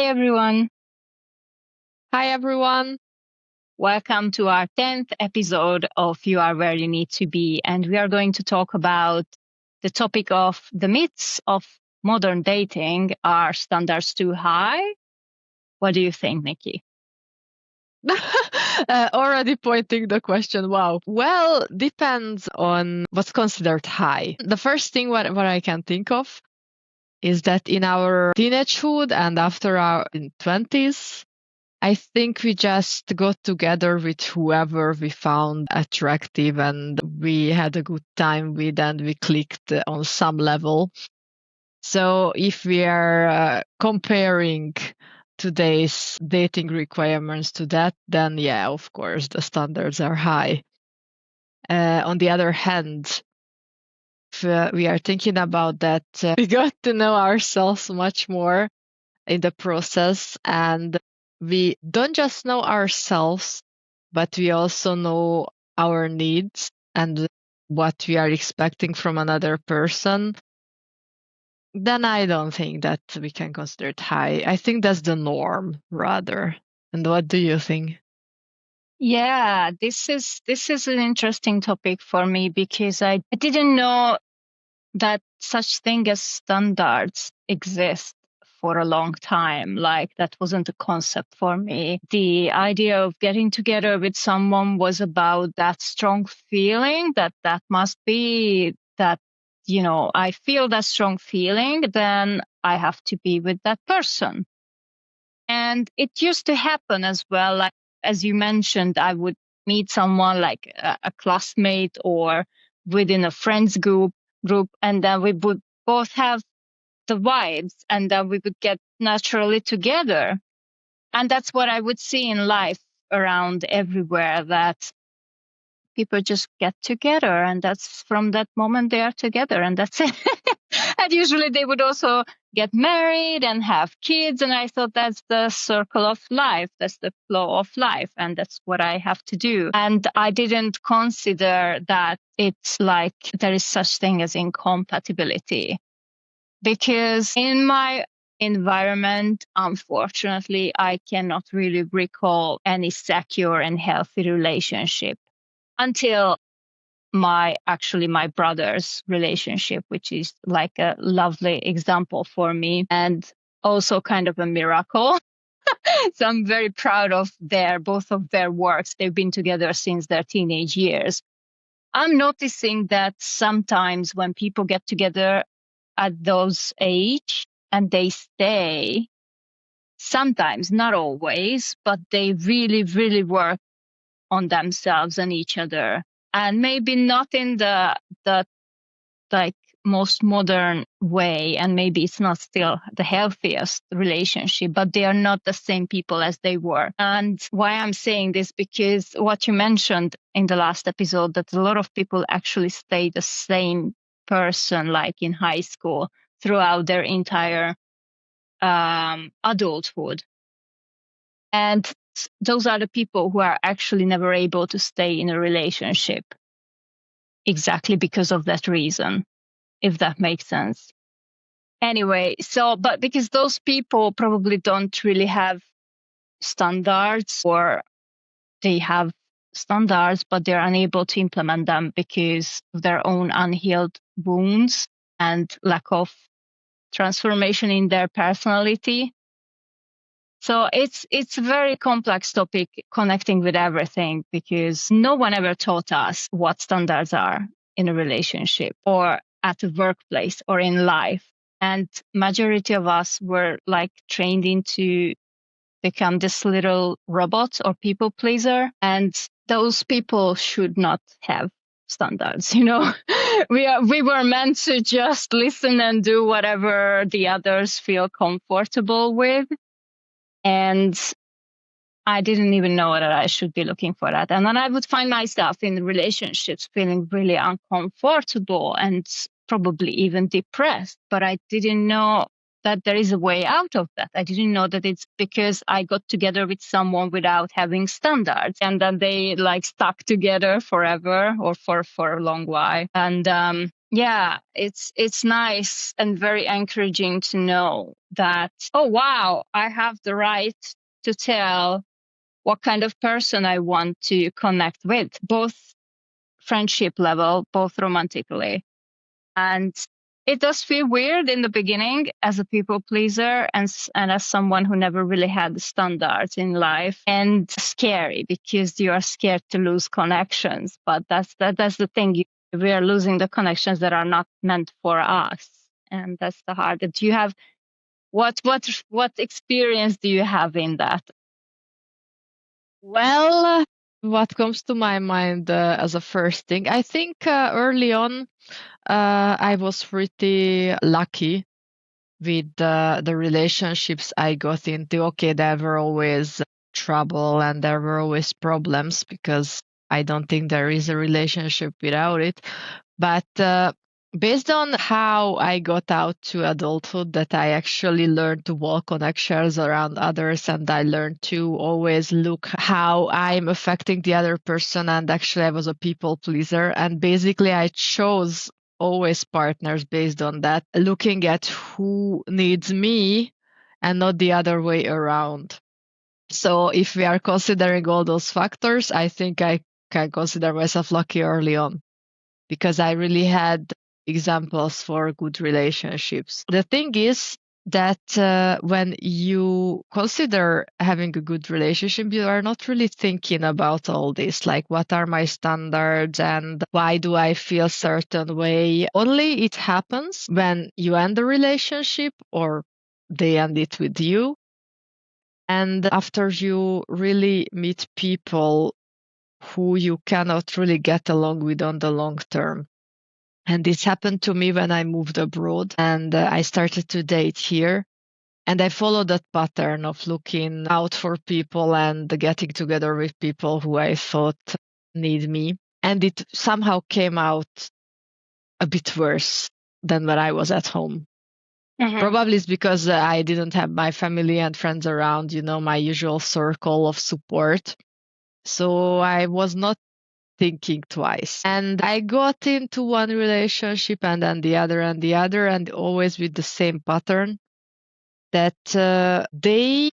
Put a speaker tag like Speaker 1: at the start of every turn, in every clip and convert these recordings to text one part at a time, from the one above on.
Speaker 1: Hi, everyone.
Speaker 2: Hi, everyone.
Speaker 1: Welcome to our 10th episode of You Are Where You Need to Be. And we are going to talk about the topic of the myths of modern dating. Are standards too high? What do you think, Nikki?
Speaker 2: Already pointing the question. Wow. Well, depends on what's considered high. The first thing what I can think of is that in our teenagehood and after our 20s, I think we just got together with whoever we found attractive and we had a good time with and we clicked on some level. So if we are comparing today's dating requirements to that, then yeah, of course, the standards are high. On the other hand, if we are thinking about that, we got to know ourselves much more in the process, and we don't just know ourselves, but we also know our needs and what we are expecting from another person. Then I don't think that we can consider it high. I think that's the norm rather. And what do you think?
Speaker 1: Yeah, this is an interesting topic for me because I didn't know that such thing as standards exist for a long time. Like that wasn't a concept for me. The idea of getting together with someone was about that strong feeling that must be that, I feel that strong feeling, then I have to be with that person. And it used to happen as well. Like, as you mentioned, I would meet someone like a classmate or within a friends group, and then we would both have the vibes and then we would get naturally together. And that's what I would see in life around everywhere, that people just get together and that's from that moment they are together and that's it. And usually they would also get married and have kids. And I thought that's the circle of life. That's the flow of life. And that's what I have to do. And I didn't consider that it's like there is such thing as incompatibility. Because in my environment, unfortunately, I cannot really recall any secure and healthy relationship until my brother's relationship, which is like a lovely example for me and also kind of a miracle. So I'm very proud of both of their works. They've been together since their teenage years. I'm noticing that sometimes when people get together at those age and they stay, sometimes, not always, but they really, really work on themselves and each other. And maybe not in the like most modern way, and maybe it's not still the healthiest relationship, but they are not the same people as they were. And why I'm saying this, because what you mentioned in the last episode, that a lot of people actually stay the same person, like in high school, throughout their entire adulthood. And those are the people who are actually never able to stay in a relationship exactly because of that reason, if that makes sense. Anyway, but because those people probably don't really have standards, or they have standards, but they're unable to implement them because of their own unhealed wounds and lack of transformation in their personality. So it's a very complex topic, connecting with everything, because no one ever taught us what standards are in a relationship or at a workplace or in life. And majority of us were like trained into become this little robot or people pleaser. And those people should not have standards. We were meant to just listen and do whatever the others feel comfortable with. And I didn't even know that I should be looking for that. And then I would find myself in relationships feeling really uncomfortable and probably even depressed. But I didn't know that there is a way out of that. I didn't know that it's because I got together with someone without having standards, and then they like stuck together forever or for a long while. And Yeah, it's nice and very encouraging to know that, oh wow, I have the right to tell what kind of person I want to connect with, both friendship level, both romantically. And it does feel weird in the beginning as a people pleaser and as someone who never really had the standards in life, and scary because you are scared to lose connections. But that's the thing. We are losing the connections that are not meant for us. And that's the hard. Do you have what experience do you have in that?
Speaker 2: Well, what comes to my mind as a first thing, I think early on, I was pretty lucky with the relationships I got into. Okay, there were always trouble and there were always problems because I don't think there is a relationship without it. But based on how I got out to adulthood, that I actually learned to walk on eggshells around others, and I learned to always look how I'm affecting the other person. And actually, I was a people pleaser, and basically, I chose always partners based on that, looking at who needs me and not the other way around. So if we are considering all those factors, I think I can consider myself lucky early on because I really had examples for good relationships. The thing is that when you consider having a good relationship, you are not really thinking about all this, like what are my standards and why do I feel certain way. Only it happens when you end the relationship or they end it with you. And after you really meet people who you cannot really get along with on the long term. And this happened to me when I moved abroad and I started to date here. And I followed that pattern of looking out for people and getting together with people who I thought need me. And it somehow came out a bit worse than when I was at home. Probably it's because I didn't have my family and friends around, my usual circle of support. So I was not thinking twice. And I got into one relationship and then the other and the other, and always with the same pattern that they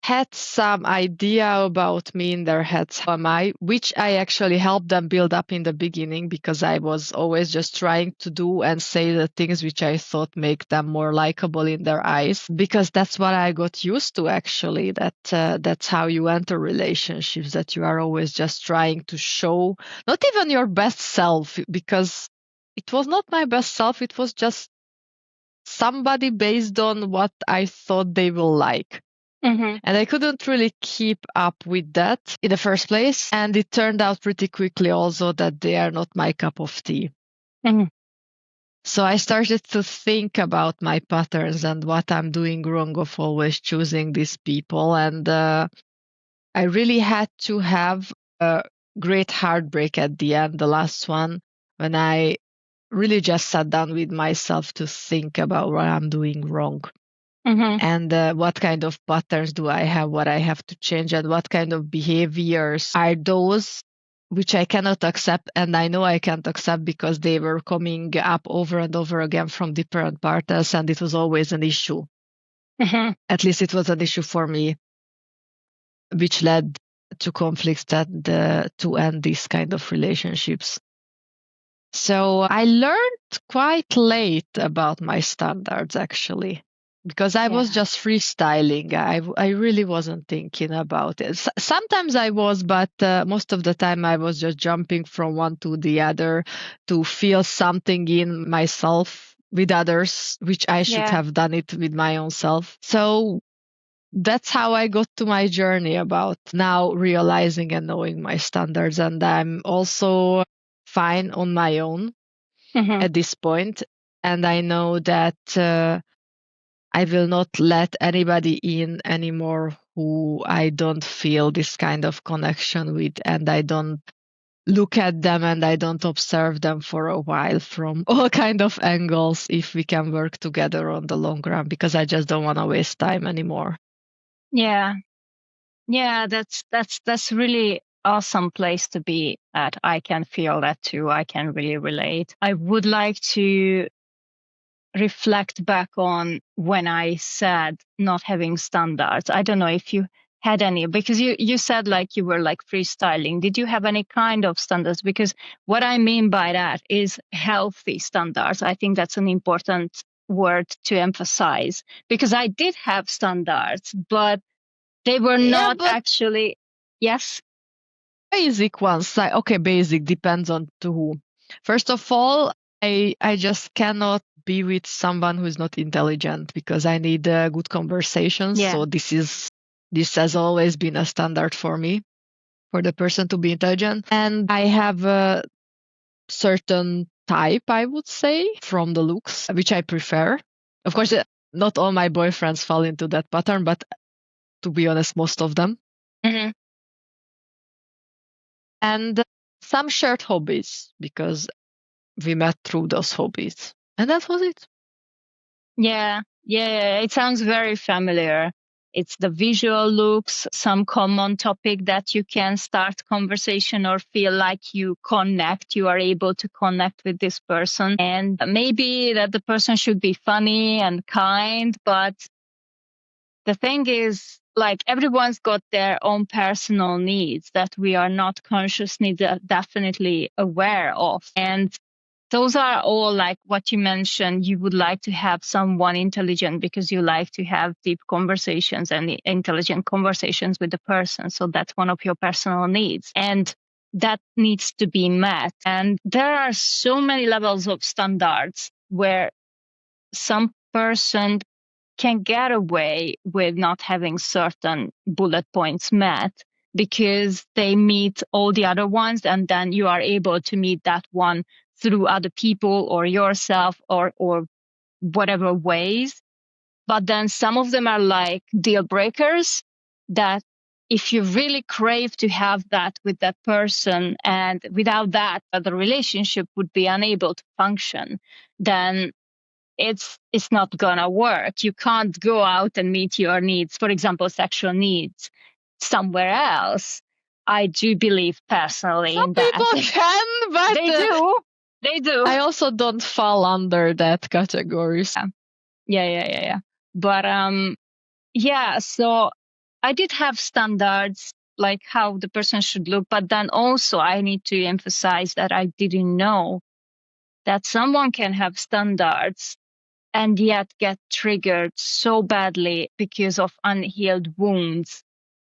Speaker 2: had some idea about me in their heads, how am I, which I actually helped them build up in the beginning because I was always just trying to do and say the things which I thought make them more likable in their eyes, because that's what I got used to actually, that's how you enter relationships, that you are always just trying to show not even your best self, because it was not my best self, it was just somebody based on what I thought they will like. And I couldn't really keep up with that in the first place. And it turned out pretty quickly also that they are not my cup of tea. So I started to think about my patterns and what I'm doing wrong of always choosing these people. And I really had to have a great heartbreak at the end, the last one, when I really just sat down with myself to think about what I'm doing wrong. And what kind of patterns do I have, what I have to change, and what kind of behaviors are those which I cannot accept. And I know I can't accept because they were coming up over and over again from different partners, and it was always an issue. At least it was an issue for me, which led to conflicts that to end these kind of relationships. So I learned quite late about my standards, actually, because I was just freestyling. I really wasn't thinking about it. Sometimes I was, but most of the time I was just jumping from one to the other to feel something in myself with others, which I should have done it with my own self. So that's how I got to my journey about now realizing and knowing my standards. And I'm also fine on my own at this point. And I know that I will not let anybody in anymore who I don't feel this kind of connection with, and I don't look at them and I don't observe them for a while from all kind of angles if we can work together on the long run, because I just don't want to waste time anymore.
Speaker 1: Yeah, that's really awesome place to be at. I can feel that too. I can really relate. I would like to reflect back on when I said not having standards. I don't know if you had any, because you said like you were like freestyling. Did you have any kind of standards? Because what I mean by that is healthy standards. I think that's an important word to emphasize, because I did have standards, but they were
Speaker 2: Yeah,
Speaker 1: not
Speaker 2: but
Speaker 1: actually, yes.
Speaker 2: basic ones. Like, okay, basic depends on to who. First of all, I just cannot be with someone who is not intelligent because I need good conversations.
Speaker 1: Yeah.
Speaker 2: So this has always been a standard for me, for the person to be intelligent. And I have a certain type, I would say, from the looks, which I prefer. Of course, not all my boyfriends fall into that pattern, but to be honest, most of them.
Speaker 1: Hmm.
Speaker 2: And some shared hobbies because we met through those hobbies. And that was it.
Speaker 1: Yeah, yeah, it sounds very familiar. It's the visual looks, some common topic that you can start conversation or feel like you are able to connect with this person. And maybe that the person should be funny and kind, but the thing is, like, everyone's got their own personal needs that we are not consciously definitely aware of. And those are all like what you mentioned. You would like to have someone intelligent because you like to have deep conversations and intelligent conversations with the person. So that's one of your personal needs. And that needs to be met. And there are so many levels of standards where some person can get away with not having certain bullet points met because they meet all the other ones, and then you are able to meet that one through other people or yourself or whatever ways. But then some of them are like deal breakers that if you really crave to have that with that person, and without that the relationship would be unable to function, then it's not gonna work. You can't go out and meet your needs, for example, sexual needs, somewhere else. I do believe personally
Speaker 2: Some
Speaker 1: in that.
Speaker 2: people can, but
Speaker 1: They do. They do.
Speaker 2: I also don't fall under that category.
Speaker 1: Yeah. But yeah, so I did have standards like how the person should look, but then also I need to emphasize that I didn't know that someone can have standards and yet get triggered so badly because of unhealed wounds.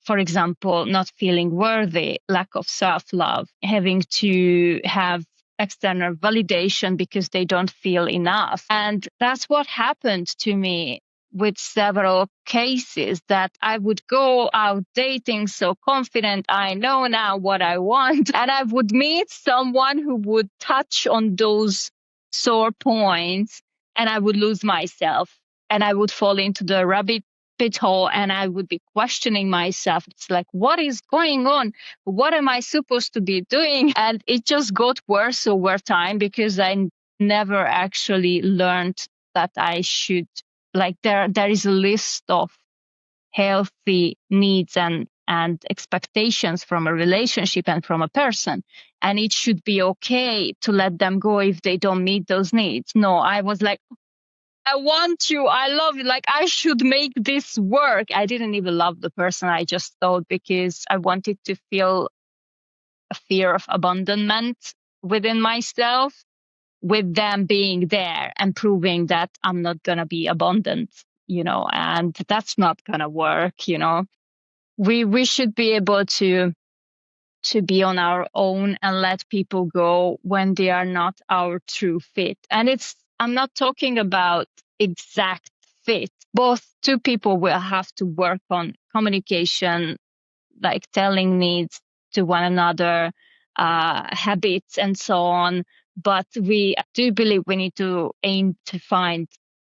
Speaker 1: For example, not feeling worthy, lack of self-love, having to have external validation because they don't feel enough. And that's what happened to me with several cases, that I would go out dating so confident, I know now what I want. And I would meet someone who would touch on those sore points, and I would lose myself and I would fall into the rabbit pit hole, and I would be questioning myself. It's like, what is going on? What am I supposed to be doing? And it just got worse over time because I never actually learned that I should, like, there is a list of healthy needs and expectations from a relationship and from a person, and it should be okay to let them go if they don't meet those needs. No, I was like, I want you, I love you, like I should make this work. I didn't even love the person. I just thought, because I wanted to feel a fear of abandonment within myself, with them being there and proving that I'm not gonna be abandoned, and that's not gonna work. We should be able to be on our own and let people go when they are not our true fit. And I'm not talking about exact fit. Both two people will have to work on communication, like telling needs to one another, habits, and so on. But we do believe we need to aim to find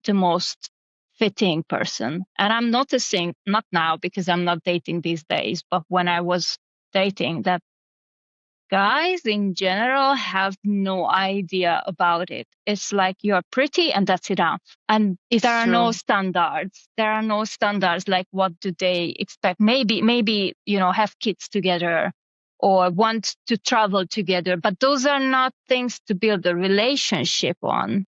Speaker 1: the most fitting person. And I'm noticing, not now because I'm not dating these days, but when I was dating, that guys in general have no idea about it. It's like you're pretty and that's enough. And
Speaker 2: It's
Speaker 1: there are no
Speaker 2: true.
Speaker 1: standards. There are no standards. Like, what do they expect? Maybe, have kids together, or want to travel together, but those are not things to build a relationship on.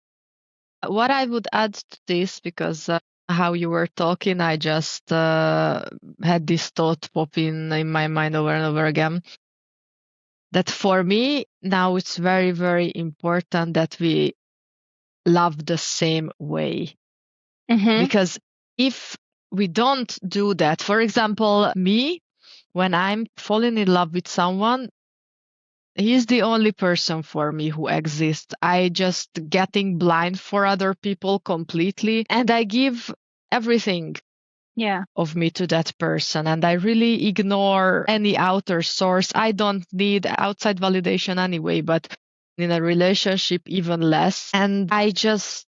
Speaker 2: What I would add to this, because how you were talking, I just had this thought pop in my mind over and over again, that for me now it's very, very important that we love the same way. Because if we don't do that, for example, me, when I'm falling in love with someone, he's the only person for me who exists. I just getting blind for other people completely, and I give everything of me to that person, and I really ignore any outer source. I don't need outside validation anyway, but in a relationship even less. And I just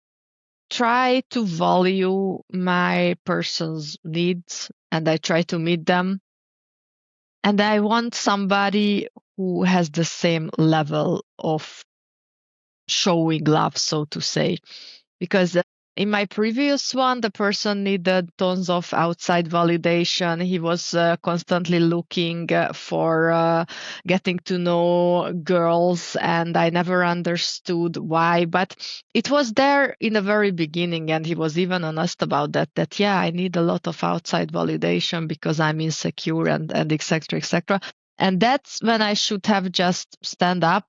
Speaker 2: try to value my person's needs, and I try to meet them. And I want somebody who has the same level of showing love, so to say. Because in my previous one, the person needed tons of outside validation. He was constantly looking for getting to know girls, and I never understood why. But it was there in the very beginning, and he was even honest about that, that, yeah, I need a lot of outside validation because I'm insecure and et cetera, et cetera. And that's when I should have just stand up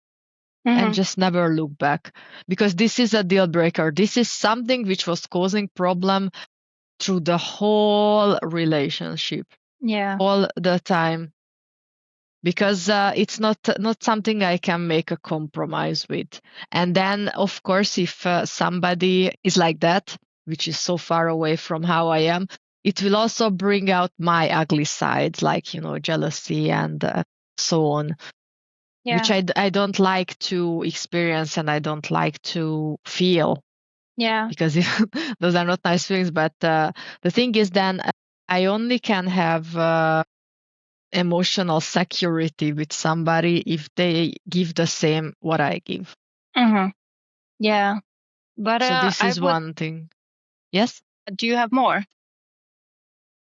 Speaker 2: and just never look back, because this is a deal breaker. This is something which was causing problem through the whole relationship, all the time, because it's not something I can make a compromise with. And then, of course, if somebody is like that, which is so far away from how I am, it will also bring out my ugly sides, like, jealousy and so on, which I don't like to experience, and I don't like to feel, because those are not nice feelings. But the thing is, then I only can have emotional security with somebody if they give the same what I give.
Speaker 1: Yeah, but
Speaker 2: So this
Speaker 1: I
Speaker 2: is
Speaker 1: would.
Speaker 2: one thing. Yes.
Speaker 1: Do you have more,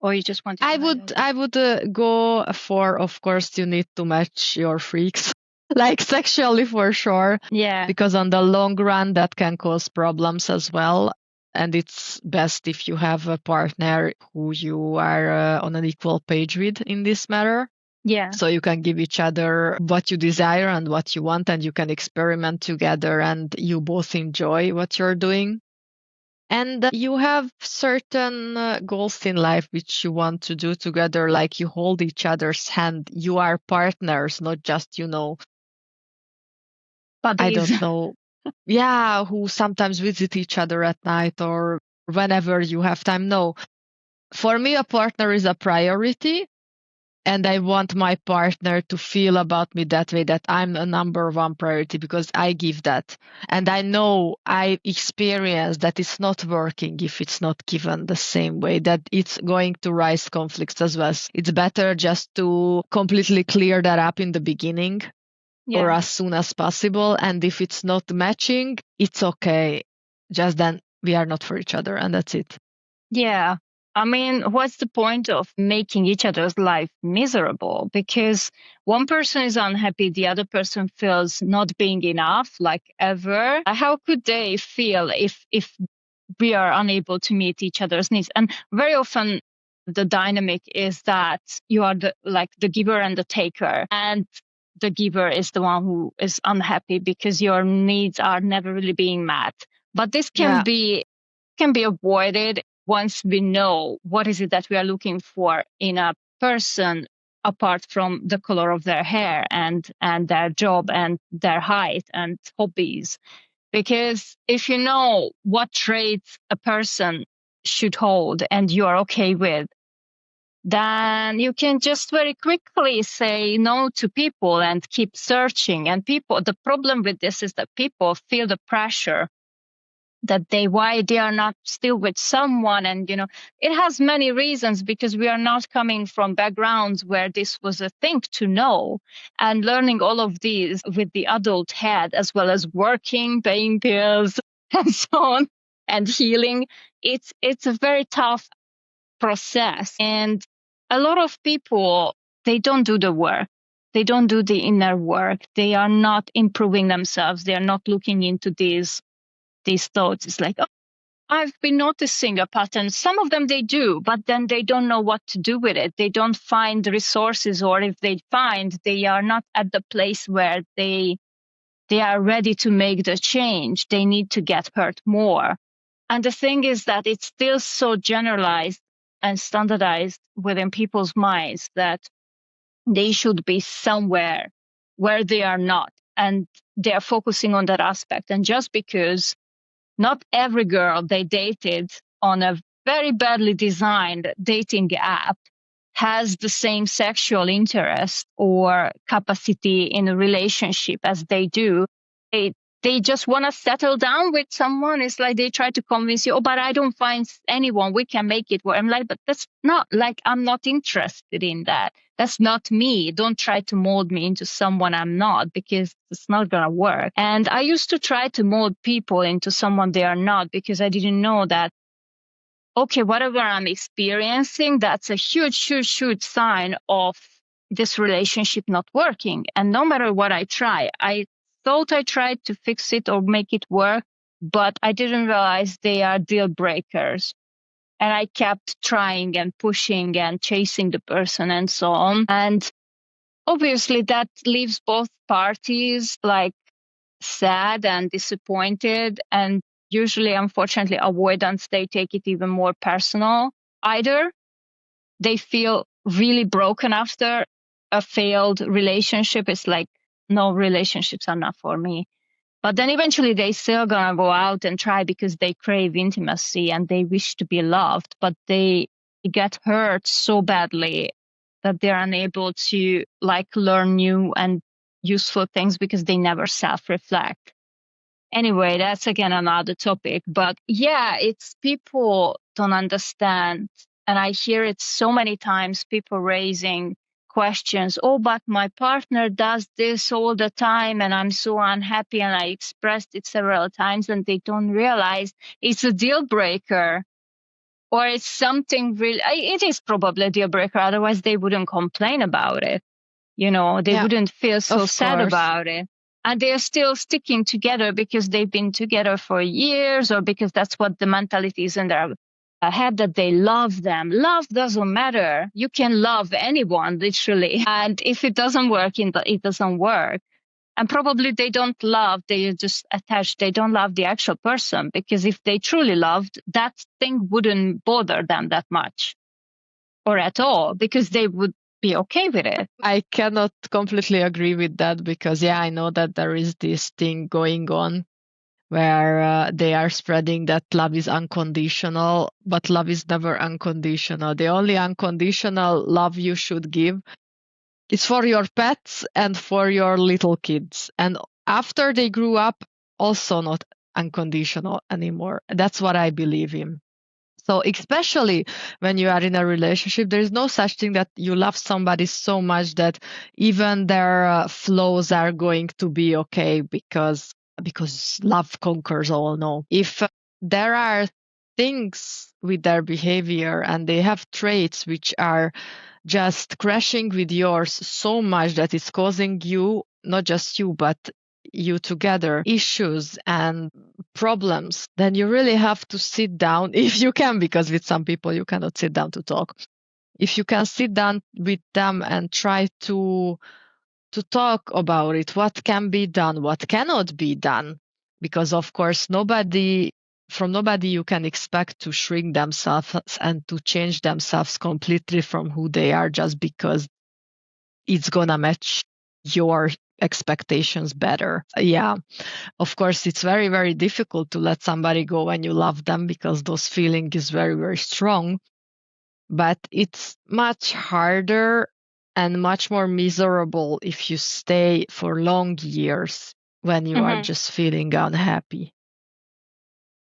Speaker 1: or you just wanted to highlight?
Speaker 2: I would go for, of course, you need to match your freaks, like sexually for sure.
Speaker 1: Yeah.
Speaker 2: Because on the long run, that can cause problems as well. And it's best if you have a partner who you are on an equal page with in this matter.
Speaker 1: Yeah.
Speaker 2: So you can give each other what you desire and what you want, and you can experiment together, and you both enjoy what you're doing. And you have certain goals in life which you want to do together, like you hold each other's hand. You are partners, not just, I
Speaker 1: Buddies.
Speaker 2: don't know, yeah, who sometimes visit each other at night or whenever you have time. No, for me, a partner is a priority. And I want my partner to feel about me that way, that I'm a number one priority, because I give that. And I know I experience that it's not working if it's not given the same way, that it's going to rise conflicts as well. It's better just to completely clear that up in the beginning or as soon as possible. And if it's not matching, it's okay. Just then we are not for each other, and that's it.
Speaker 1: Yeah. I mean, what's the point of making each other's life miserable? Because one person is unhappy, the other person feels not being enough, like ever. How could they feel if we are unable to meet each other's needs? And very often the dynamic is that you are the giver and the taker, and the giver is the one who is unhappy because your needs are never really being met. But this can be avoided once we know what is it that we are looking for in a person, apart from the color of their hair and their job and their height and hobbies. Because if you know what traits a person should hold and you are okay with, then you can just very quickly say no to people and keep searching. And the problem with this is that people feel the pressure that why they are not still with someone. And it has many reasons, because we are not coming from backgrounds where this was a thing to know, and learning all of these with the adult head, as well as working, paying bills and so on, and healing. It's a very tough process, and a lot of people, they don't do the work. they don't do the inner work. They are not improving themselves. They are not looking into these thoughts. It's like, oh, I've been noticing a pattern. Some of them they do, but then they don't know what to do with it. They don't find the resources, or if they find, they are not at the place where they are ready to make the change. They need to get hurt more. And the thing is that it's still so generalized and standardized within people's minds that they should be somewhere where they are not. And they're focusing on that aspect. And just because not every girl they dated on a very badly designed dating app has the same sexual interest or capacity in a relationship as they do. They just want to settle down with someone. It's like they try to convince you, oh, but I don't find anyone. We can make it work. I'm like, but that's not, like, I'm not interested in that. That's not me. Don't try to mold me into someone I'm not, because it's not going to work. And I used to try to mold people into someone they are not, because I didn't know that, okay, whatever I'm experiencing, that's a huge, huge, huge sign of this relationship not working. And no matter what I try, I thought I tried to fix it or make it work, but I didn't realize they are deal breakers. And I kept trying and pushing and chasing the person and so on. And obviously that leaves both parties like sad and disappointed, and usually, unfortunately, avoidance, they take it even more personal. Either they feel really broken after a failed relationship. It's like, no, relationships are not for me. But then eventually they still gonna go out and try because they crave intimacy and they wish to be loved, but they get hurt so badly that they're unable to like learn new and useful things because they never self-reflect. Anyway, that's again another topic. But yeah, it's people don't understand. And I hear it so many times, people raising questions. Oh, but my partner does this all the time and I'm so unhappy. And I expressed it several times and they don't realize it's a deal breaker, or it's something really, it is probably a deal breaker. Otherwise they wouldn't complain about it. They wouldn't feel so
Speaker 2: of
Speaker 1: sad
Speaker 2: course.
Speaker 1: about it. And they're still sticking together because they've been together for years, or because that's what the mentality is in their head, that they love them. Love doesn't matter. You can love anyone, literally. And if it doesn't work, it doesn't work. And probably they don't love, they are just attached. They don't love the actual person, because if they truly loved, that thing wouldn't bother them that much or at all, because they would be okay with it.
Speaker 2: I cannot completely agree with that because, yeah, I know that there is this thing going on where they are spreading that love is unconditional, but love is never unconditional. The only unconditional love you should give is for your pets and for your little kids. And after they grew up, also not unconditional anymore. That's what I believe in. So especially when you are in a relationship, there is no such thing that you love somebody so much that even their flaws are going to be okay because love conquers all. No, if there are things with their behavior and they have traits which are just crashing with yours so much that it's causing you, not just you, but you together, issues and problems, then you really have to sit down if you can, because with some people you cannot sit down to talk. If you can sit down with them and try to talk about it, what can be done, what cannot be done, because of course nobody you can expect to shrink themselves and to change themselves completely from who they are just because it's gonna match your expectations better. Yeah, of course, it's very, very difficult to let somebody go when you love them because those feeling is very, very strong. But it's much harder and much more miserable if you stay for long years when you are just feeling unhappy.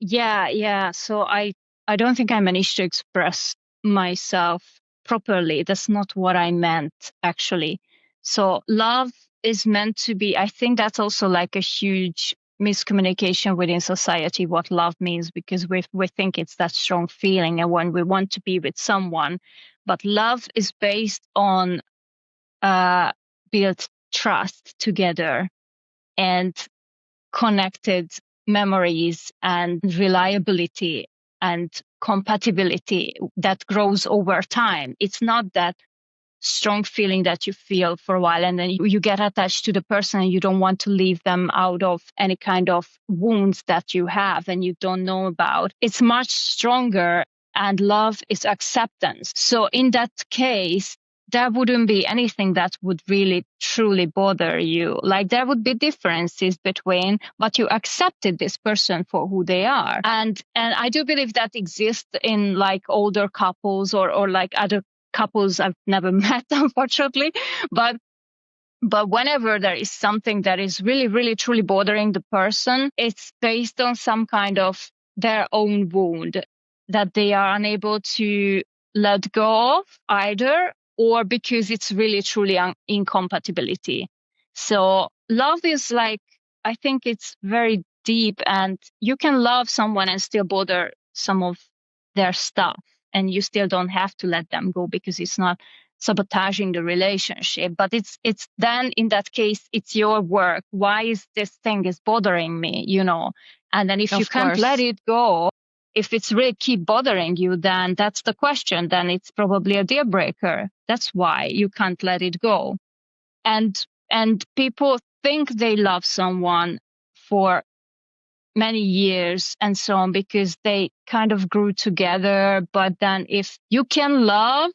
Speaker 1: Yeah. So I don't think I managed to express myself properly. That's not what I meant, actually. So love is meant to be, I think that's also like a huge miscommunication within society, what love means, because we think it's that strong feeling and when we want to be with someone. But love is based on built trust together and connected memories and reliability and compatibility that grows over time. It's not that strong feeling that you feel for a while and then you get attached to the person and you don't want to leave them out of any kind of wounds that you have and you don't know about. It's much stronger, and love is acceptance. So in that case, there wouldn't be anything that would really truly bother you. Like there would be differences between, but you accepted this person for who they are. And I do believe that exists in like older couples or like other couples I've never met, unfortunately. But whenever there is something that is really, really, truly bothering the person, it's based on some kind of their own wound that they are unable to let go of either, or because it's really, truly incompatibility. So love is like, I think it's very deep, and you can love someone and still bother some of their stuff, and you still don't have to let them go because it's not sabotaging the relationship. But it's then in that case it's your work. Why is this thing is bothering me, and then if you can't let it go, if it's really keep bothering you, then that's the question. Then it's probably a deal breaker. That's why you can't let it go. And people think they love someone for many years and so on because they kind of grew together. But then if you can love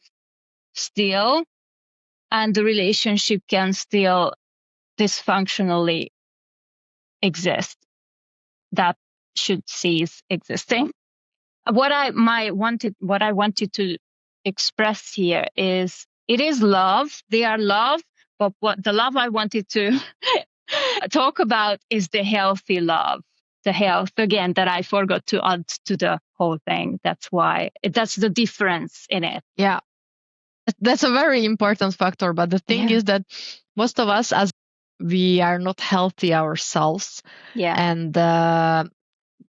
Speaker 1: still, and the relationship can still dysfunctionally exist, that should cease existing. What I wanted to express here is it is love. They are love, but what the love I wanted to talk about is the healthy love. The health, again, that I forgot to add to the whole thing. That's why that's the difference in it.
Speaker 2: Yeah. That's a very important factor. But the thing is that most of us, as we are not healthy ourselves, and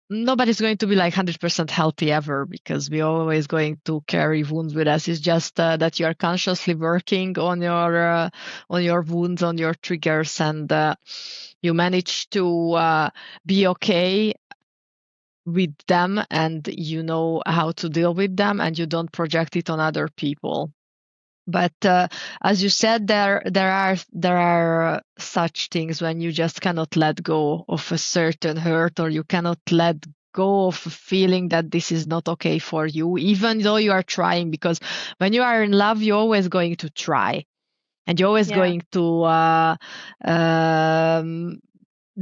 Speaker 2: nobody's going to be like 100% healthy ever, because we're always going to carry wounds with us. It's just that you are consciously working on your wounds, on your triggers, and you manage to be okay with them, and you know how to deal with them, and you don't project it on other people. But as you said, there are such things when you just cannot let go of a certain hurt, or you cannot let go of a feeling that this is not okay for you, even though you are trying. Because when you are in love, you're always going to try, and you're always going to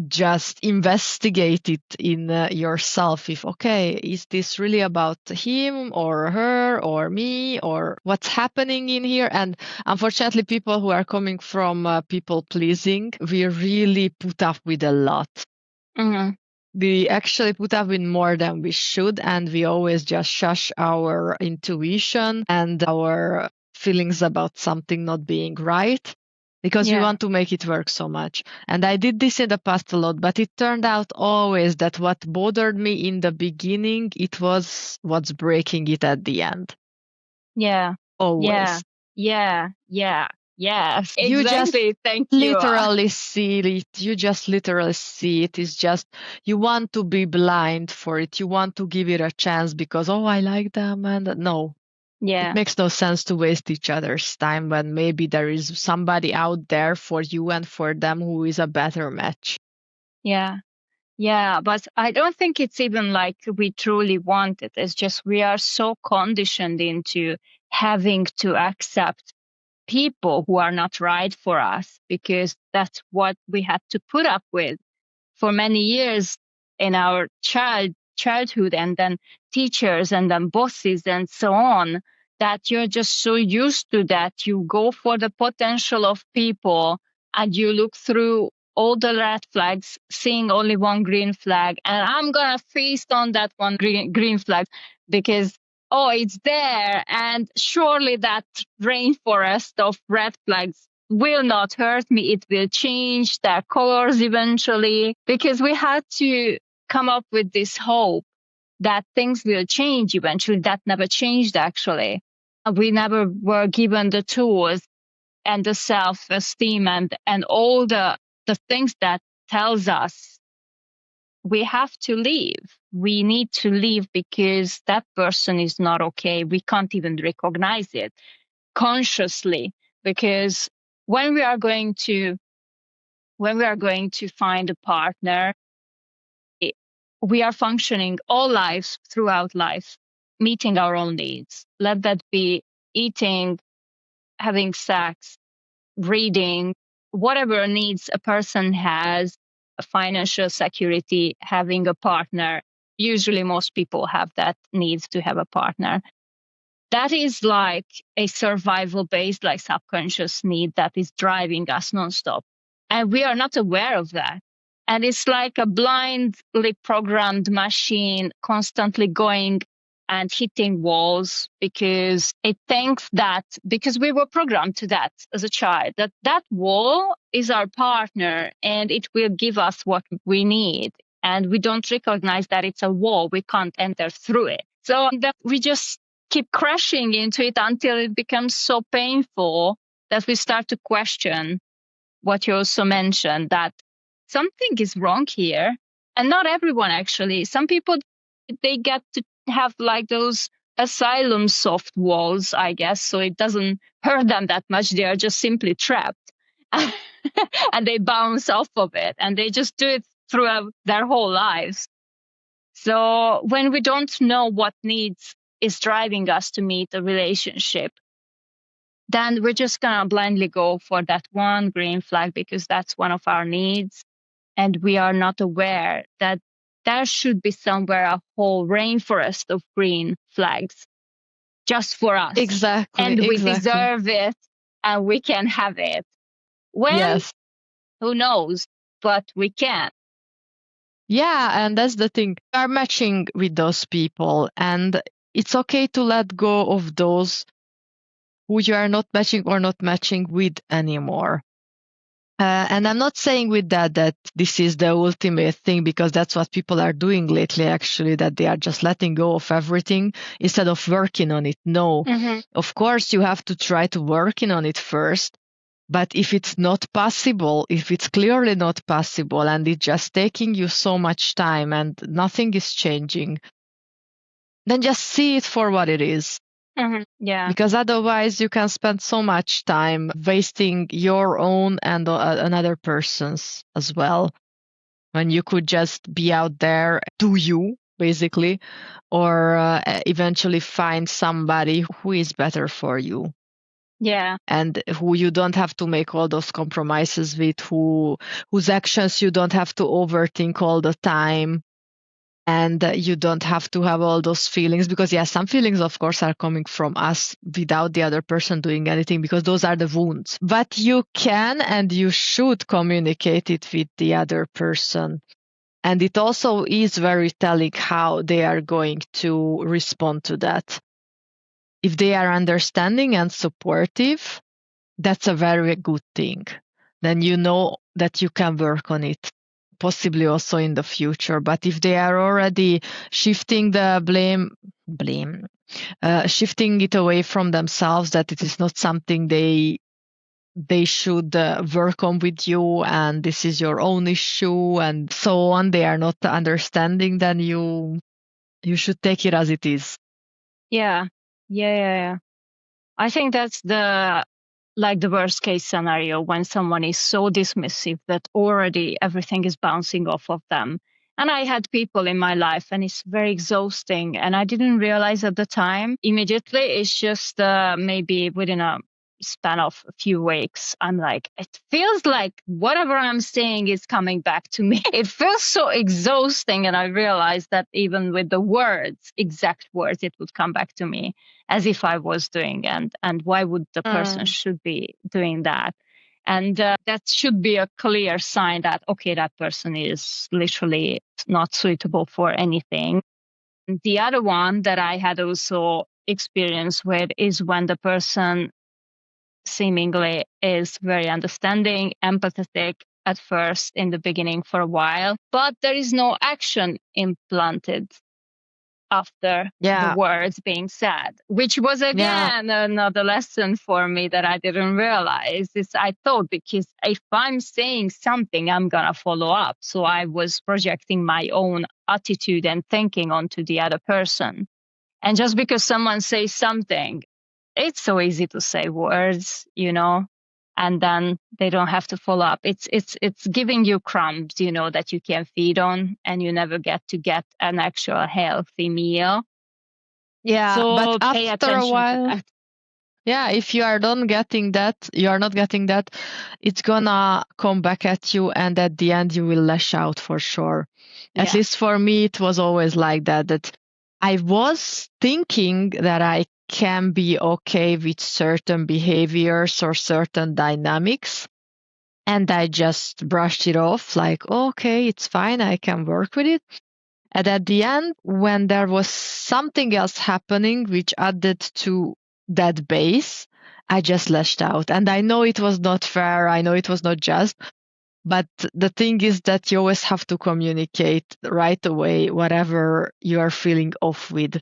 Speaker 2: just investigate it in yourself. If, okay, is this really about him or her or me, or what's happening in here? And unfortunately, people who are coming from people pleasing, we really put up with a lot.
Speaker 1: Mm-hmm.
Speaker 2: We actually put up with more than we should, and we always just shush our intuition and our feelings about something not being right, because we want to make it work so much. And I did this in the past a lot, but it turned out always that what bothered me in the beginning, it was what's breaking it at the end.
Speaker 1: Yeah.
Speaker 2: Always.
Speaker 1: Yeah. Yes.
Speaker 2: You just
Speaker 1: Thank you.
Speaker 2: literally see it. You just literally see it. It's just, you want to be blind for it. You want to give it a chance because, oh, I like them. And no. It makes no sense to waste each other's time when maybe there is somebody out there for you and for them who is a better match.
Speaker 1: Yeah. But I don't think it's even like we truly want it. It's just we are so conditioned into having to accept people who are not right for us because that's what we had to put up with for many years in our childhood, and then teachers and then bosses and so on, that you're just so used to that you go for the potential of people and you look through all the red flags, seeing only one green flag, and I'm gonna feast on that one green flag because it's there, and surely that rainforest of red flags will not hurt me. It will change their colors eventually, because we had to come up with this hope that things will change eventually. That never changed, actually. We never were given the tools and the self-esteem and all the things that tells us we have to leave. We need to leave because that person is not okay. We can't even recognize it consciously, because when we are going to find a partner, we are functioning all lives throughout life, meeting our own needs. Let that be eating, having sex, reading, whatever needs a person has, a financial security, having a partner. Usually most people have that need to have a partner. That is like a survival based, like subconscious need that is driving us nonstop. And we are not aware of that. And it's like a blindly programmed machine constantly going and hitting walls because it thinks that, because we were programmed to that as a child, that that wall is our partner and it will give us what we need. And we don't recognize that it's a wall. We can't enter through it. So that we just keep crashing into it until it becomes so painful that we start to question what you also mentioned, that something is wrong here. And not everyone, actually. Some people, they get to have like those asylum soft walls, I guess, so it doesn't hurt them that much. They are just simply trapped and they bounce off of it and they just do it throughout their whole lives. So when we don't know what needs is driving us to meet a relationship, then we're just gonna blindly go for that one green flag because that's one of our needs. And we are not aware that there should be somewhere a whole rainforest of green flags just for us.
Speaker 2: Exactly,
Speaker 1: And we
Speaker 2: exactly.
Speaker 1: deserve it and we can have it. When?
Speaker 2: Yes.
Speaker 1: Who knows? But we can.
Speaker 2: Yeah, and that's the thing. You are matching with those people, and it's okay to let go of those who you are not matching or not matching with anymore. And I'm not saying with that this is the ultimate thing, because that's what people are doing lately, actually, that they are just letting go of everything instead of working on it. No, of course, you have to try to working on it first. But if it's not possible, if it's clearly not possible and it's just taking you so much time and nothing is changing, then just see it for what it is.
Speaker 1: Yeah.
Speaker 2: Because otherwise you can spend so much time wasting your own and another person's as well, when you could just be out there, do you, basically, or eventually find somebody who is better for you.
Speaker 1: Yeah.
Speaker 2: And who you don't have to make all those compromises with, whose actions you don't have to overthink all the time. And you don't have to have all those feelings, because yeah, some feelings of course are coming from us without the other person doing anything, because those are the wounds. But you can and you should communicate it with the other person. And it also is very telling how they are going to respond to that. If they are understanding and supportive, that's a very good thing. Then you know that you can work on it, possibly also in the future. But if they are already shifting the shifting it away from themselves, that it is not something they should work on with you, and this is your own issue, and so on, they are not understanding, then you should take it as it is.
Speaker 1: Yeah. Yeah. I think that's the worst case scenario, when someone is so dismissive that already everything is bouncing off of them. And I had people in my life and it's very exhausting. And I didn't realize at the time immediately. It's just maybe within a span of a few weeks, I'm like, it feels like whatever I'm saying is coming back to me. It feels so exhausting. And I realized that even with the words, exact words, it would come back to me as if I was doing. And why would the person should be doing that? And that should be a clear sign that, okay, that person is literally not suitable for anything. The other one that I had also experience with is when the person seemingly is very understanding, empathetic at first in the beginning for a while, but there is no action implanted. after the
Speaker 2: Yeah.
Speaker 1: words being said, which was
Speaker 2: Yeah.
Speaker 1: again another lesson for me that I didn't realize. Is I thought, because if I'm saying something, I'm gonna follow up. So I was projecting my own attitude and thinking onto the other person. And just because someone says something, it's so easy to say words, and then they don't have to follow up. It's giving you crumbs, that you can feed on, and you never get an actual healthy meal.
Speaker 2: Yeah. But
Speaker 1: So pay
Speaker 2: after a
Speaker 1: attention to
Speaker 2: while,
Speaker 1: that.
Speaker 2: yeah, if you are not getting that, you are not getting that, it's gonna come back at you, and at the end you will lash out for sure. At
Speaker 1: Yeah.
Speaker 2: least for me, it was always like that, that I was thinking that I can be okay with certain behaviors or certain dynamics, and I just brushed it off like, okay, it's fine, I can work with it. And at the end, when there was something else happening which added to that base, I just lashed out. And I know it was not fair. I know it was not just. But the thing is that you always have to communicate right away whatever you are feeling off with.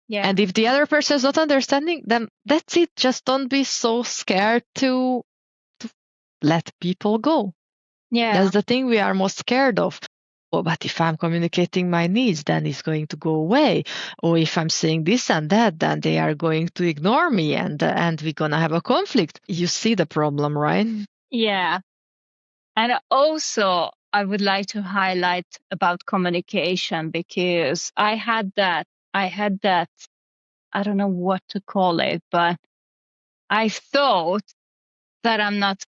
Speaker 1: Yeah.
Speaker 2: And if the other person is not understanding, then that's it. Just don't be so scared to let people go.
Speaker 1: Yeah.
Speaker 2: That's the thing we are most scared of. Oh, but if I'm communicating my needs, then it's going to go away. Or if I'm saying this and that, then they are going to ignore me, and we're gonna have a conflict. You see the problem, right?
Speaker 1: Yeah. And also, I would like to highlight about communication, because I had that, I don't know what to call it, but I thought that I'm not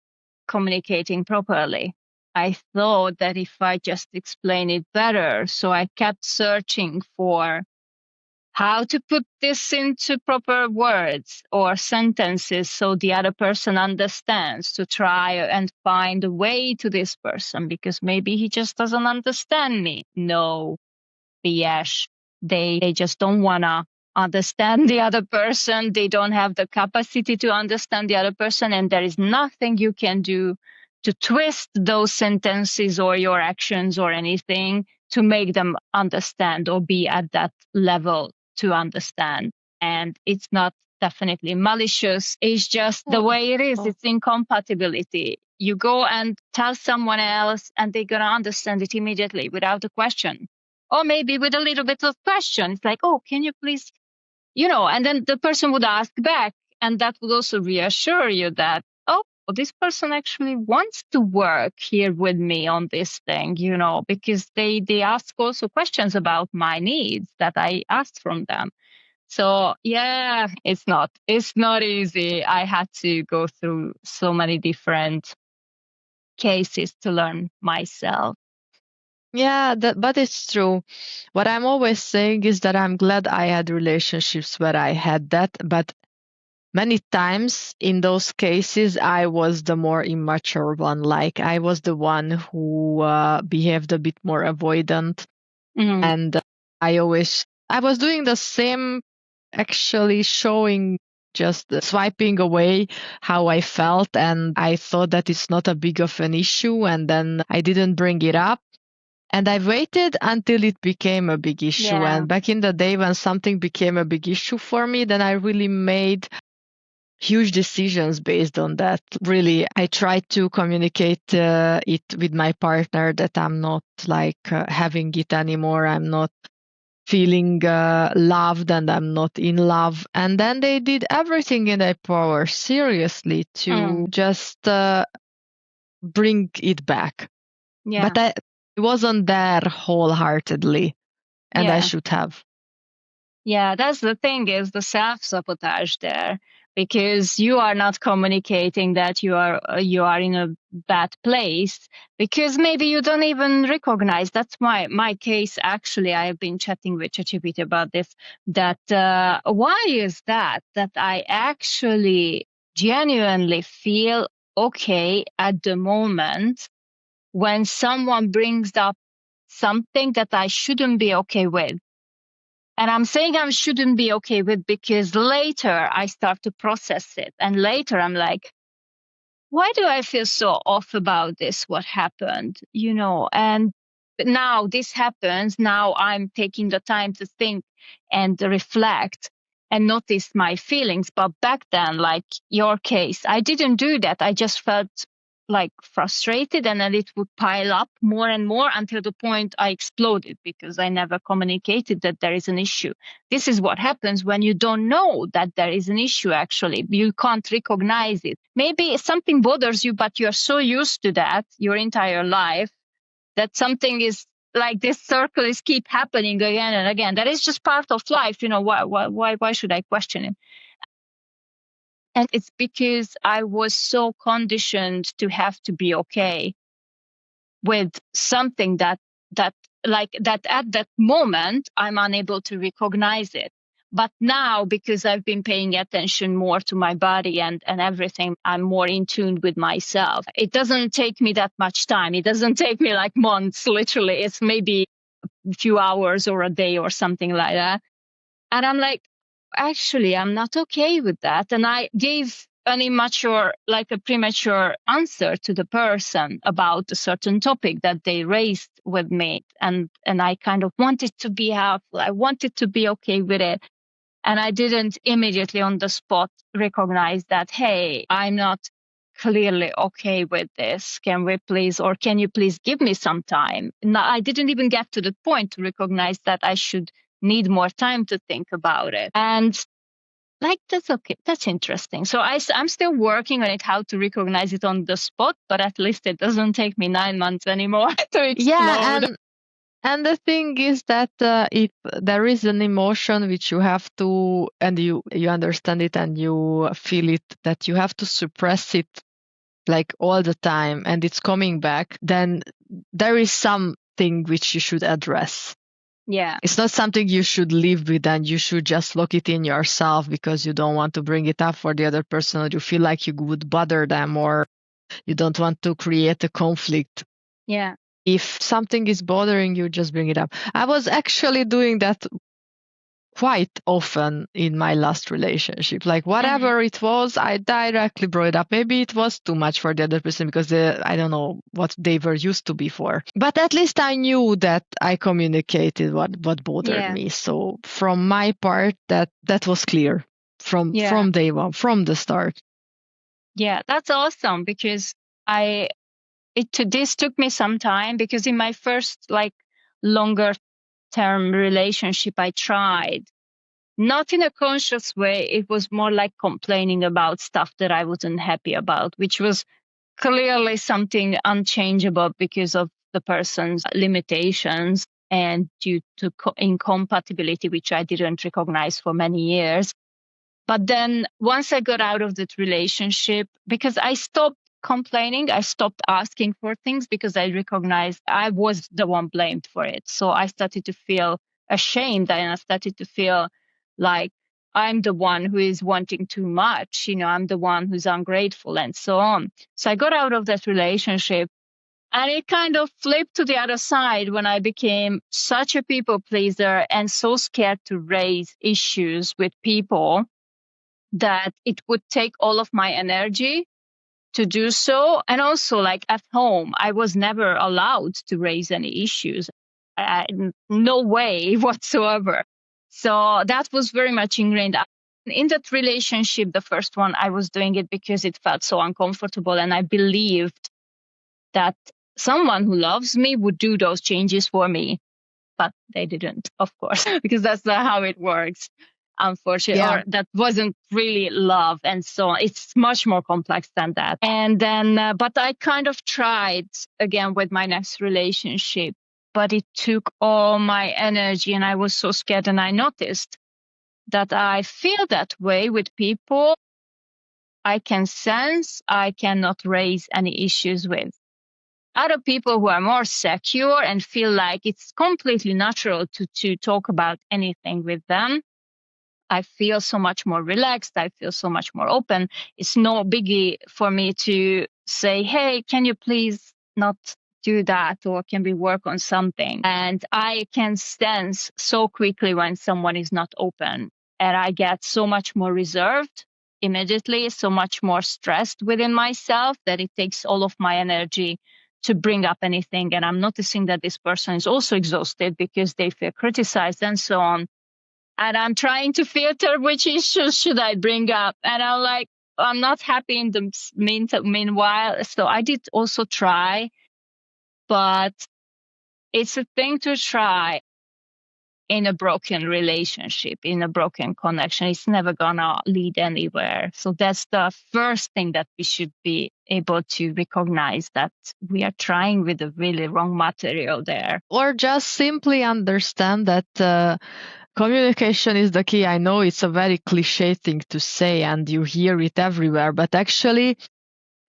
Speaker 1: communicating properly. I thought that if I just explain it better, so I kept searching for how to put this into proper words or sentences so the other person understands, to try and find a way to this person, because maybe he just doesn't understand me. No, BS. They just don't wanna understand the other person. They don't have the capacity to understand the other person, and there is nothing you can do to twist those sentences or your actions or anything to make them understand or be at that level to understand. And it's not definitely malicious. It's just the
Speaker 2: Oh,
Speaker 1: way it is.
Speaker 2: oh,
Speaker 1: It's incompatibility. You go and tell someone else and they're going to understand it immediately without a question, or maybe with a little bit of question. It's like, oh, can you please, and then the person would ask back, and that would also reassure you that, oh, this person actually wants to work here with me on this thing, because they ask also questions about my needs that I asked from them. So yeah, it's not easy. I had to go through so many different cases to learn myself.
Speaker 2: yeah, but it's true. What I'm always saying is that I'm glad I had relationships where I had that, but many times in those cases, I was the more immature one. Like I was the one who behaved a bit more avoidant,
Speaker 1: Mm,
Speaker 2: and I was doing the same, actually showing, just swiping away how I felt, and I thought that it's not a big of an issue, and then I didn't bring it up. And I waited until it became a big issue.
Speaker 1: yeah,
Speaker 2: And back in the day when something became a big issue for me, then I really made huge decisions based on that. Really, I tried to communicate it with my partner that I'm not like having it anymore. I'm not feeling loved, and I'm not in love. And then they did everything in their power, seriously, to
Speaker 1: mm,
Speaker 2: just bring it back.
Speaker 1: yeah,
Speaker 2: But I wasn't there wholeheartedly, and I
Speaker 1: yeah.
Speaker 2: should have.
Speaker 1: Yeah, that's the thing, is the self-sabotage there, because you are not communicating that you are in a bad place, because maybe you don't even recognize. That's my case. Actually, I have been chatting with ChatGPT about this. That why is that I actually genuinely feel okay at the moment when someone brings up something that I shouldn't be okay with. And I'm saying I shouldn't be okay with, because later I start to process it. And later I'm like, why do I feel so off about this? What happened? And now this happens. Now I'm taking the time to think and reflect and notice my feelings. But back then, like your case, I didn't do that. I just felt like frustrated, and then it would pile up more and more until the point I exploded because I never communicated that there is an issue. This is what happens when you don't know that there is an issue. Actually, you can't recognize it. Maybe something bothers you, but you're so used to that your entire life that something is like this circle is keep happening again and again. That is just part of life. Why should I question it? And it's because I was so conditioned to have to be okay with something that that at that moment I'm unable to recognize it. But now, because I've been paying attention more to my body and everything, I'm more in tune with myself. It doesn't take me that much time. It doesn't take me like months, literally. It's maybe a few hours or a day or something like that. And I'm like, actually, I'm not okay with that. And I gave an immature, like a premature answer to the person about a certain topic that they raised with me. And I kind of wanted to be helpful. I wanted to be okay with it. And I didn't immediately on the spot recognize that, hey, I'm not clearly okay with this. Can we please, or can you please give me some time? No, I didn't even get to the point to recognize that I should need more time to think about it. And like, that's okay. That's interesting. So I'm still working on it, how to recognize it on the spot, but at least it doesn't take me 9 months anymore to
Speaker 2: Yeah,
Speaker 1: explode.
Speaker 2: and the thing is that if there is an emotion which you have to, and you understand it and you feel it, that you have to suppress it like all the time and it's coming back, then there is something which you should address.
Speaker 1: Yeah.
Speaker 2: It's not something you should live with and you should just lock it in yourself because you don't want to bring it up for the other person, or you feel like you would bother them, or you don't want to create a conflict.
Speaker 1: Yeah.
Speaker 2: If something is bothering you, just bring it up. I was actually doing that quite often in my last relationship. Like whatever it was, I directly brought it up. Maybe it was too much for the other person because I don't know what they were used to before. But at least I knew that I communicated what bothered
Speaker 1: Yeah.
Speaker 2: me. So from my part, that was clear
Speaker 1: Yeah.
Speaker 2: from day one, from the start.
Speaker 1: Yeah. That's awesome because this took me some time, because in my first like longer term relationship, I tried, not in a conscious way. It was more like complaining about stuff that I wasn't happy about, which was clearly something unchangeable because of the person's limitations and due to incompatibility, which I didn't recognize for many years. But then once I got out of that relationship, because I stopped complaining, I stopped asking for things because I recognized I was the one blamed for it. So I started to feel ashamed, and I started to feel like I'm the one who is wanting too much. I'm the one who's ungrateful and so on. So I got out of that relationship, and it kind of flipped to the other side when I became such a people pleaser and so scared to raise issues with people that it would take all of my energy to do so. And also, like at home, I was never allowed to raise any issues. No way whatsoever. So that was very much ingrained. In that relationship, the first one, I was doing it because it felt so uncomfortable. And I believed that someone who loves me would do those changes for me. But they didn't, of course, because that's not how it works, unfortunately,
Speaker 2: Yeah.
Speaker 1: or that wasn't really love. And so it's much more complex than that. And then, but I kind of tried again with my next relationship, but it took all my energy and I was so scared. And I noticed that I feel that way with people I can sense I cannot raise any issues with. Other people who are more secure and feel like it's completely natural to talk about anything with them, I feel so much more relaxed. I feel so much more open. It's no biggie for me to say, hey, can you please not do that? Or can we work on something? And I can sense so quickly when someone is not open. And I get so much more reserved immediately, so much more stressed within myself that it takes all of my energy to bring up anything. And I'm noticing that this person is also exhausted because they feel criticized and so on. And I'm trying to filter which issues should I bring up. And I'm like, I'm not happy in the meanwhile. So I did also try, but it's a thing to try in a broken relationship, in a broken connection. It's never gonna lead anywhere. So that's the first thing that we should be able to recognize, that we are trying with the really wrong material there.
Speaker 2: Or just simply understand that communication is the key. I know it's a very cliche thing to say and you hear it everywhere, but actually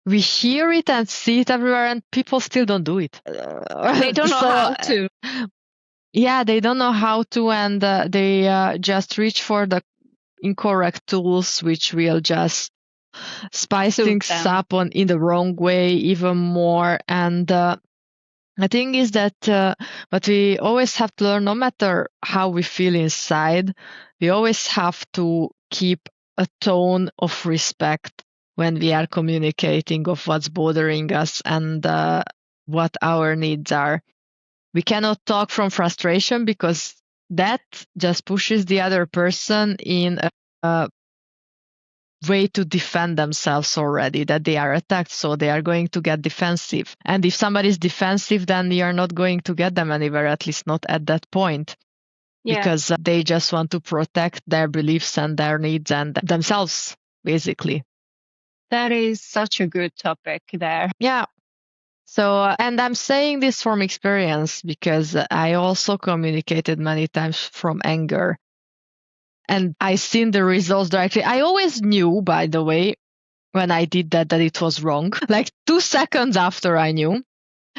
Speaker 2: we hear it and see it everywhere and people still don't do it.
Speaker 1: They don't know how to.
Speaker 2: Yeah, they don't know how to, and they just reach for the incorrect tools, which will just spice
Speaker 1: Suit
Speaker 2: things
Speaker 1: them.
Speaker 2: up in the wrong way even more. And the thing is that what we always have to learn, no matter how we feel inside, we always have to keep a tone of respect when we are communicating of what's bothering us and what our needs are. We cannot talk from frustration because that just pushes the other person in a way to defend themselves already, that they are attacked, so they are going to get defensive. And if somebody is defensive, then you're not going to get them anywhere, at least not at that point, because they just want to protect their beliefs and their needs and themselves, basically.
Speaker 1: That is such a good topic there.
Speaker 2: Yeah. So, and I'm saying this from experience because I also communicated many times from anger. And I seen the results directly. I always knew, by the way, when I did that it was wrong. Like 2 seconds after I knew.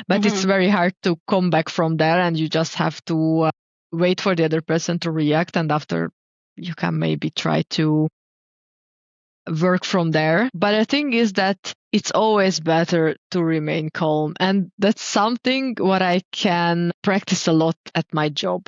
Speaker 2: But it's very hard to come back from there, and you just have to wait for the other person to react, and after you can maybe try to work from there. But the thing is that it's always better to remain calm, and that's something what I can practice a lot at my job.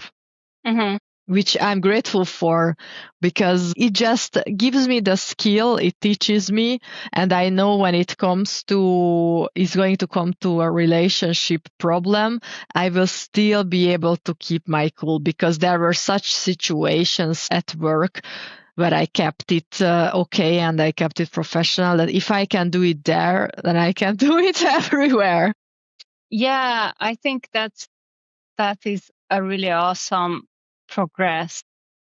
Speaker 2: Which I'm grateful for because it just gives me the skill, it teaches me, and I know when it's going to come to a relationship problem, I will still be able to keep my cool, because there were such situations at work where I kept it okay and I kept it professional, that if I can do it there, then I can do it everywhere.
Speaker 1: Yeah, I think that is a really awesome progress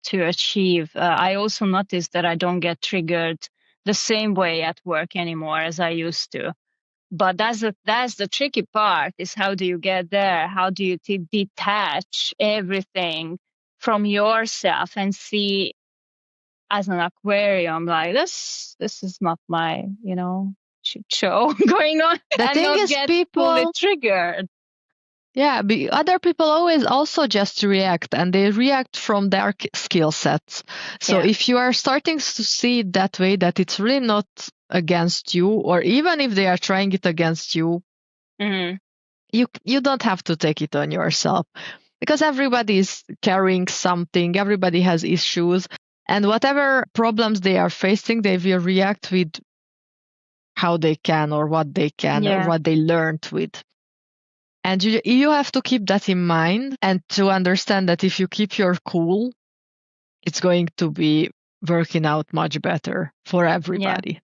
Speaker 1: to achieve. I also noticed that I don't get triggered the same way at work anymore as I used to. But that's the tricky part, is how do you get there? How do you detach everything from yourself and see as an aquarium, like this is not my, shit show going on,
Speaker 2: The
Speaker 1: and
Speaker 2: thing
Speaker 1: not
Speaker 2: is,
Speaker 1: get fully
Speaker 2: people
Speaker 1: triggered.
Speaker 2: Yeah, other people always also just react, and they react from their skill sets. So if you are starting to see it that way, that it's really not against you, or even if they are trying it against you, you don't have to take it on yourself, because everybody is carrying something, everybody has issues, and whatever problems they are facing, they will react with how they can, or what they can, or what they learned with. And you have to keep that in mind, and to understand that if you keep your cool, it's going to be working out much better for everybody.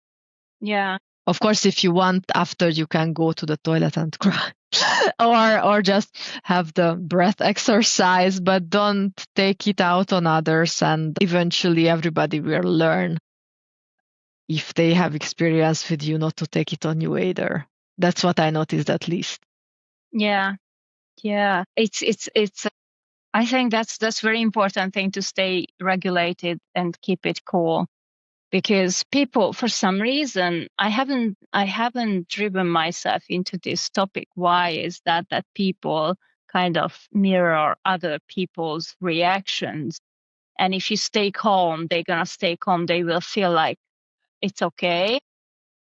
Speaker 1: Yeah.
Speaker 2: Of course, if you want, after, you can go to the toilet and cry or just have the breath exercise, but don't take it out on others, and eventually everybody will learn, if they have experience with you, not to take it on you either. That's what I noticed, at least.
Speaker 1: Yeah. It's I think that's very important thing, to stay regulated and keep it cool, because people, for some reason, I haven't driven myself into this topic. Why is that people kind of mirror other people's reactions, and if you stay calm, they're gonna stay calm, they will feel like it's okay.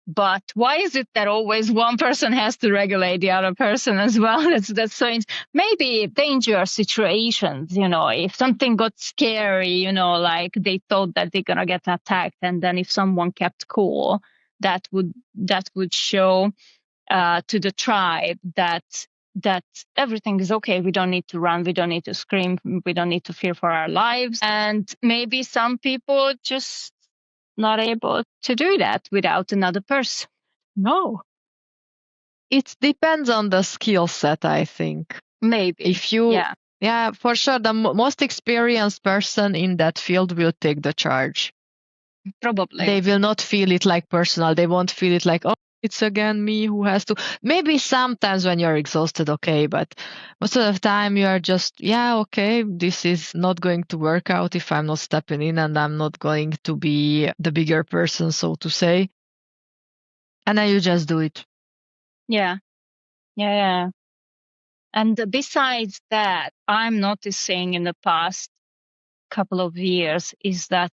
Speaker 1: But why is it that always one person has to regulate the other person as well? That's so maybe dangerous situations, if something got scary, like they thought that they're gonna get attacked, and then if someone kept cool, that would show to the tribe that everything is okay. We don't need to run. We don't need to scream. We don't need to fear for our lives. And maybe some people just not able to do that without another person. No.
Speaker 2: It depends on the skill set, I think.
Speaker 1: Maybe.
Speaker 2: If you, yeah, for sure, the most experienced person in that field will take the charge.
Speaker 1: Probably.
Speaker 2: They will not feel it like personal. They won't feel it like, oh, it's again me who has to. Maybe sometimes when you're exhausted, okay, but most of the time you are just, yeah, okay, this is not going to work out if I'm not stepping in and I'm not going to be the bigger person, so to say. And then you just do it.
Speaker 1: Yeah. And besides that, I'm noticing in the past couple of years is that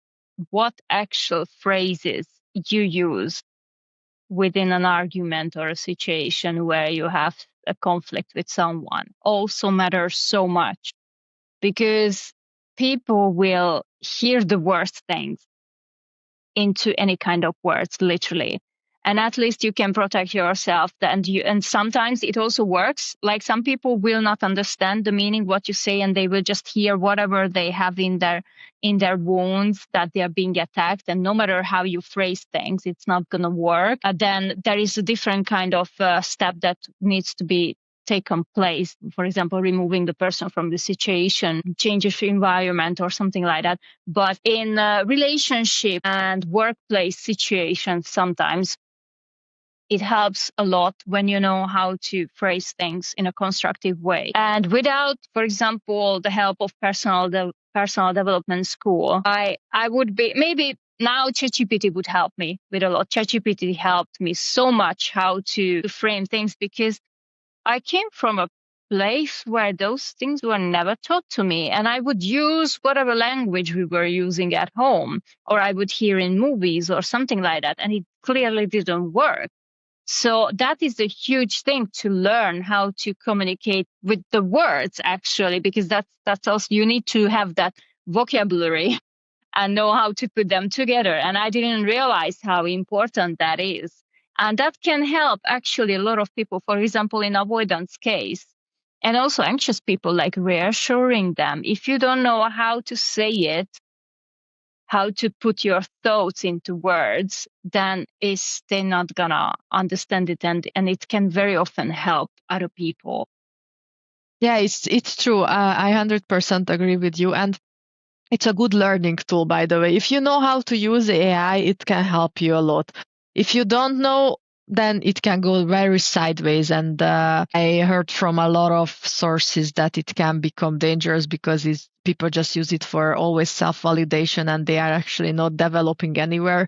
Speaker 1: what actual phrases you use within an argument or a situation where you have a conflict with someone also matters so much, because people will hear the worst things into any kind of words, literally. And at least you can protect yourself. And sometimes it also works. Like some people will not understand the meaning what you say, and they will just hear whatever they have in their wounds that they are being attacked. And no matter how you phrase things, it's not going to work. Then there is a different kind of step that needs to be taken place. For example, removing the person from the situation, changes the environment or something like that. But in relationship and workplace situations, sometimes it helps a lot when you know how to phrase things in a constructive way. And without, for example, the help of personal development school, I would be maybe now ChatGPT would help me with a lot. ChatGPT helped me so much how to frame things, because I came from a place where those things were never taught to me. And I would use whatever language we were using at home, or I would hear in movies or something like that. And it clearly didn't work. So that is a huge thing, to learn how to communicate with the words, actually, because that's also, you need to have that vocabulary and know how to put them together. And I didn't realize how important that is. And that can help actually a lot of people, for example, in avoidance case, and also anxious people, like reassuring them. If you don't know how to say it, how to put your thoughts into words, then they're not gonna understand it. And it can very often help other people.
Speaker 2: Yeah, it's true. I 100% agree with you. And it's a good learning tool, by the way. If you know how to use AI, it can help you a lot. If you don't know, then it can go very sideways. And I heard from a lot of sources that it can become dangerous because people just use it for always self-validation and they are actually not developing anywhere.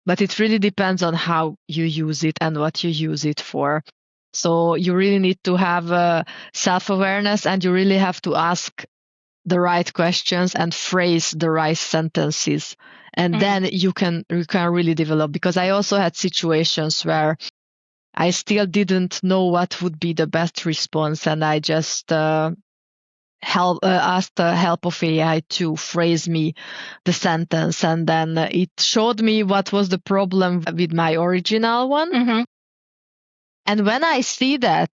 Speaker 2: But it really depends on how you use it and what you use it for. So you really need to have self-awareness, and you really have to ask the right questions and phrase the right sentences, and then you can really develop. Because I also had situations where I still didn't know what would be the best response, and I just asked the help of AI to phrase me the sentence, and then it showed me what was the problem with my original one. And when I see that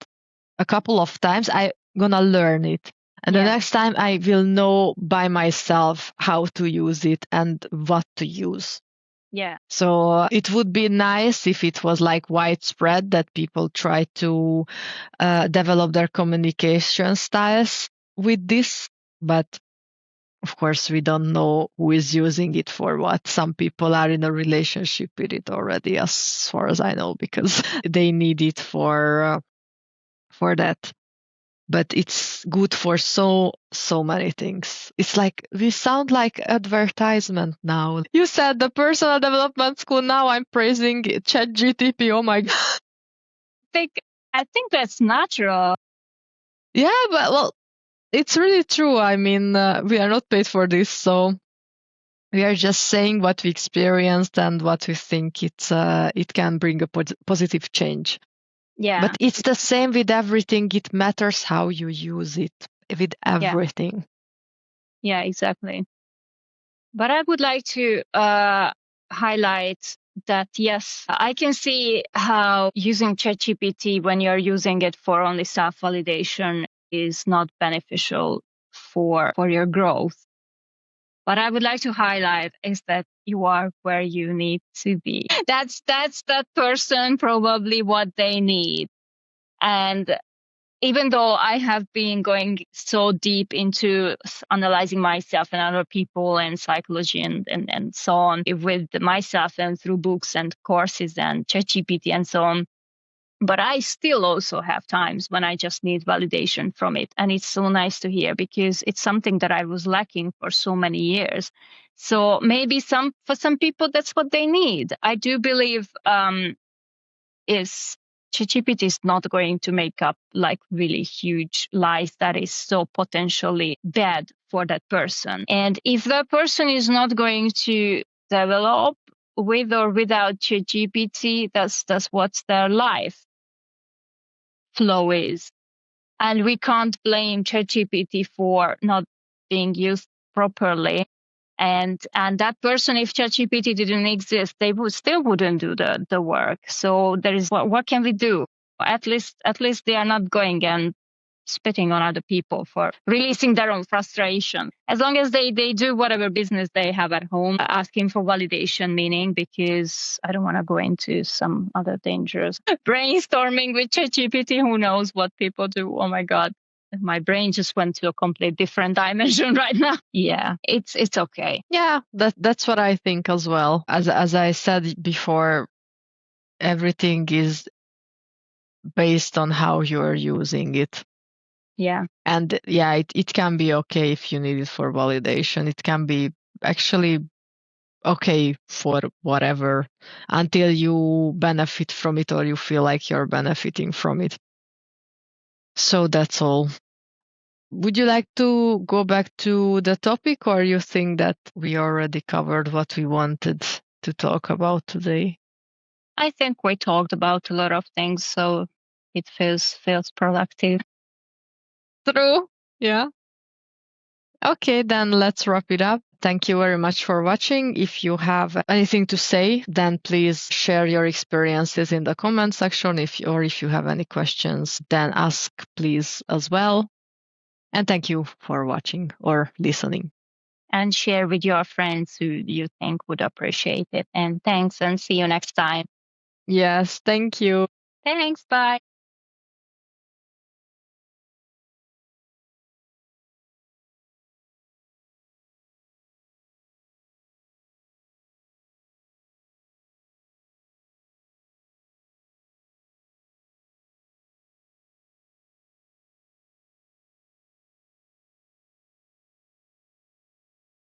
Speaker 2: a couple of times, I'm gonna learn it. And the next time I will know by myself how to use it and what to use.
Speaker 1: Yeah.
Speaker 2: So it would be nice if it was like widespread, that people try to develop their communication styles with this. But of course, we don't know who is using it for what. Some people are in a relationship with it already, as far as I know, because they need it for that. But it's good for so many things. It's like we sound like advertisement now. You said the personal development school. Now I'm praising ChatGTP. Oh my god!
Speaker 1: I think that's natural.
Speaker 2: Yeah, but well, it's really true. I mean, we are not paid for this, so we are just saying what we experienced and what we think it can bring a positive change.
Speaker 1: Yeah.
Speaker 2: But it's the same with everything. It matters how you use it with everything.
Speaker 1: Yeah, exactly. But I would like to highlight that yes, I can see how using ChatGPT when you're using it for only self-validation is not beneficial for your growth. What I would like to highlight is that you are where you need to be. That's that person probably what they need. And even though I have been going so deep into analyzing myself and other people and psychology and so on with myself and through books and courses and ChatGPT and so on, but I still also have times when I just need validation from it. And it's so nice to hear because it's something that I was lacking for so many years. So maybe for some people, that's what they need. I do believe is ChatGPT is not going to make up like really huge lies that is so potentially bad for that person. And if that person is not going to develop with or without ChatGPT, that's what's their life flow is. And we can't blame ChatGPT for not being used properly. And that person, if ChatGPT didn't exist, they wouldn't do the work. So there is what can we do? At least they are not going and spitting on other people for releasing their own frustration. As long as they do whatever business they have at home, asking for validation, meaning because I don't want to go into some other dangerous brainstorming with ChatGPT. Who knows what people do? Oh my God. My brain just went to a complete different dimension right now. Yeah, it's okay.
Speaker 2: Yeah, that's what I think as well. As I said before, everything is based on how you're using it.
Speaker 1: Yeah.
Speaker 2: And yeah, it can be okay if you need it for validation. It can be actually okay for whatever until you benefit from it or you feel like you're benefiting from it. So that's all. Would you like to go back to the topic, or you think that we already covered what we wanted to talk about today?
Speaker 1: I think we talked about a lot of things, so it feels productive.
Speaker 2: True. Yeah. Okay, then let's wrap it up. Thank you very much for watching. If you have anything to say, then please share your experiences in the comment section. If you have any questions, then ask please as well. And thank you for watching or listening.
Speaker 1: And share with your friends who you think would appreciate it. And thanks, and see you next time.
Speaker 2: Yes, thank you.
Speaker 1: Thanks. Bye.